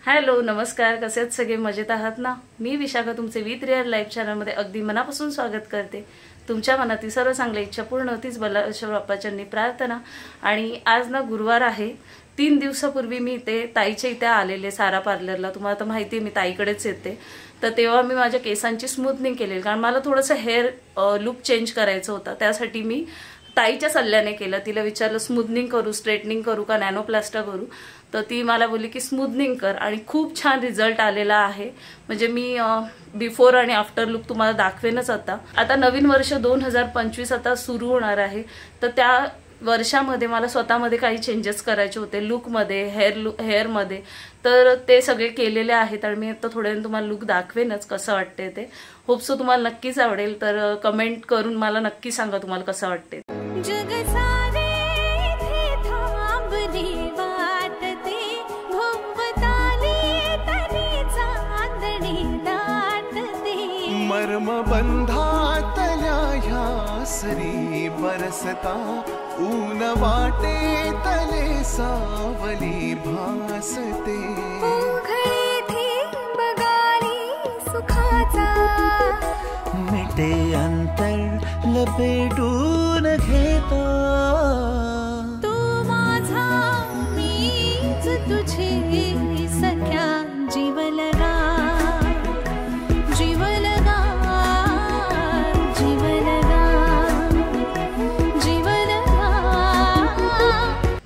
Hello नमस्कार, कसे आहेत सगळे? मजेत आहात ना? मी विशाखा तुमचे विथ रिअल लाईफ चॅनलमध्ये अगदी मनापासून स्वागत करते। तुमच्या मनातील सर्व चांगल्या इच्छा पूर्ण होतीच बलाश्वर बाप्पाच्यांनी प्रार्थना। आणि आज ना गुरुवार आहे। 3 दिवसापूर्वी मी इथे ताईच्या इथे आलेले सारा पार्लरला। तुम्हाला तर माहिती आहे मी ताईकडेच येते। तर तेव्हा मी माझ्या केसांची स्मूथनिंग केली कारण मला थोडंसं हेअर लुक चेंज करायचं होतं। त्यासाठी मी ताईच्या सल्ल्याने केलं। तिला विचारलं स्मूथनिंग करू, स्ट्रेटनिंग करू का नॅनोप्लास्टा करू? तर ती मला बोलली की स्मूथनिंग कर आणि खूप छान रिझल्ट आलेला आहे। म्हणजे मी बिफोर आणि आफ्टर लुक तुम्हाला दाखवेनच। आता नवीन वर्ष 2025 आता सुरू होणार आहे। तर त्या वर्षामध्ये मला स्वतःमध्ये काही चेंजेस करायचे होते, लुकमध्ये, हेअरमध्ये। तर ते सगळे केलेले आहेत आणि मी आता थोड्या वेळाने तुम्हाला लुक दाखवेनच कसं वाटते ते। होप सो तुम्हाला नक्कीच आवडेल। तर कमेंट करून मला नक्की सांगा तुम्हाला कसं वाटते। मर्म बंधातल्या ह्या सरी बरसता ऊन वाटे तले सावली भासते सुखाचा मिटे अंतर लपेटून घेता तू माझा मीच तुझी सख्या जीवलगा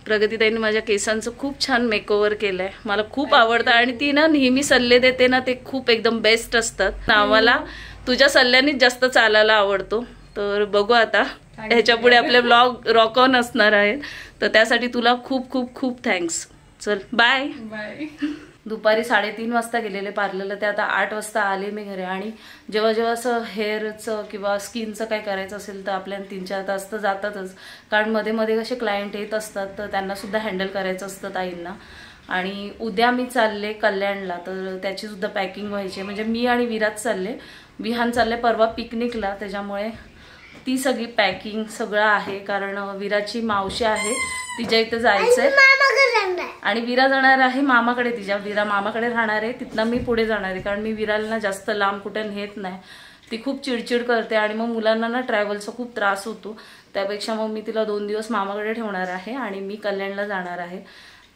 प्रगतीताईने माझ्या केसांचं खूप छान मेकओव्हर केलंय। मला खूप आवडतं आणि ती ना नेहमी सल्ले देते ना ते खूप एकदम बेस्ट असतात। आम्हाला तुझ्या सल्ल्यानेच जास्त चालायला आवडतो। तर बघू आता ह्याच्या पुढे आपले ब्लॉग रॉक ऑन असणार आहेत। तर त्यासाठी तुला खूप खूप खूप थँक्स। चल बाय बाय। दुपारी 3:30 वाजता गेलेले पार्लरला, ते आता 8 वाजता आले मी घरी। आणि जेव्हा जेव्हा असं हेअरचं किंवा स्किनचं काय करायचं असेल तर आपल्याला 3-4 तास तर जातातच, कारण मध्ये मध्ये कसे क्लायंट येत असतात तर त्यांना सुद्धा हँडल करायचं असतं ताईंना। आणि उद्या मी चालले कल्याणला, तर त्याची सुद्धा पॅकिंग व्हायची। म्हणजे मी आणि विराज चालले, विहान चालले परवा पिकनिकला, त्याच्यामुळे ती सगळी पॅकिंग सगळं आहे। कारण विराची मावशी आहे, तिच्या इथे जायचंय आणि विरा जाणार आहे मामाकडे। विरा मामाकडे राहणार आहे, तिथनं मी पुढे जाणार आहे। कारण मी विराला ना जास्त लांब कुठे नेत नाही, ती खूप चिडचिड करते आणि मग मुलांना ना ट्रॅव्हलचा खूप त्रास होतो। त्यापेक्षा मग मी तिला 2 दिवस मामाकडे ठेवणार आहे आणि मी कल्याणला जाणार आहे।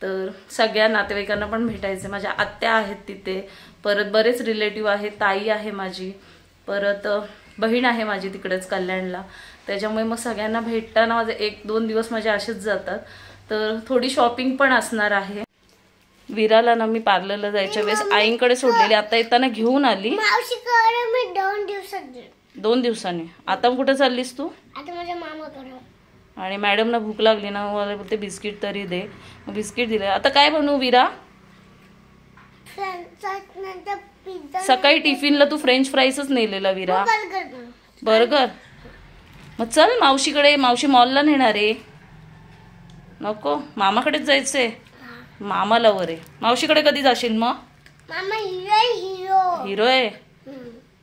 तर सगळ्या नातेवाईकांना पण भेटायचं। माझ्या आत्या आहेत तिथे, परत बरेच रिलेटिव्ह आहेत, ताई आहे माझी, परत बहीण आहे माझी तिकडेच कल्याणला। त्याच्यामुळे मग सगळ्यांना भेटताना माझे 1-2 दिवस माझे असेच जातात। तर थोडी शॉपिंग पण असणार आहे। विराला ना मी पार्लरला जायच्या वेळेस आईंकडे सोडलेली, आता येताना घेऊन आली। मी 2 दिवसांनी। आता कुठे चाललीस तू? आता माझ्या मामाकडे। आणि मॅडमला भूक लागली ना, मला बोलते बिस्किट तरी दे, मग बिस्किट दिले। आता काय बनवू विरा? सकाळी टिफिनला तू फ्रेंच फ्राईजच नेलेला विरा। बर्गर? मग चल मावशीकडे, मावशी मॉलला नेणार आहे। नको, मामाकडेच जायचंय। मामा लवर आहे। मावशीकडे कधी जाशील मग? मामा हिरो आहे।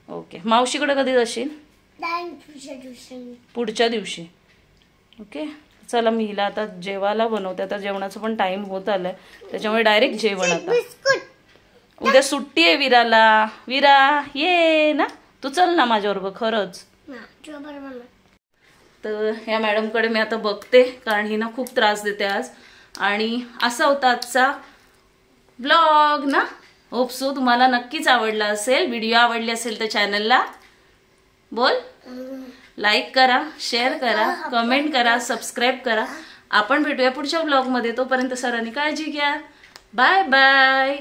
ओके, मावशीकडे कधी जाशील? पुढच्या दिवशी। ओके चला, मी हिला आता जेवायला बनवते। आता जेवणाचं पण टाइम होत आलाय, त्याच्यामुळे डायरेक्ट जेवण। आता उद्या सुट्टी आहे विराला। विरा ये ना, तू चल ना माझ्याबरोबर खरंच। तर ह्या मॅडमकडे मी आता बघते, कारण ही ना खूप त्रास देते आज। आणि असा होता आजचा ब्लॉग ना। होप सो तुम्हाला नक्कीच आवडला असेल। व्हिडिओ आवडली असेल तर चॅनलला बोल लाईक करा, शेअर करा, कमेंट करा, सबस्क्राईब करा। आपण भेटूया पुढच्या ब्लॉगमध्ये। तोपर्यंत सर्वांनी काळजी घ्या। Bye bye.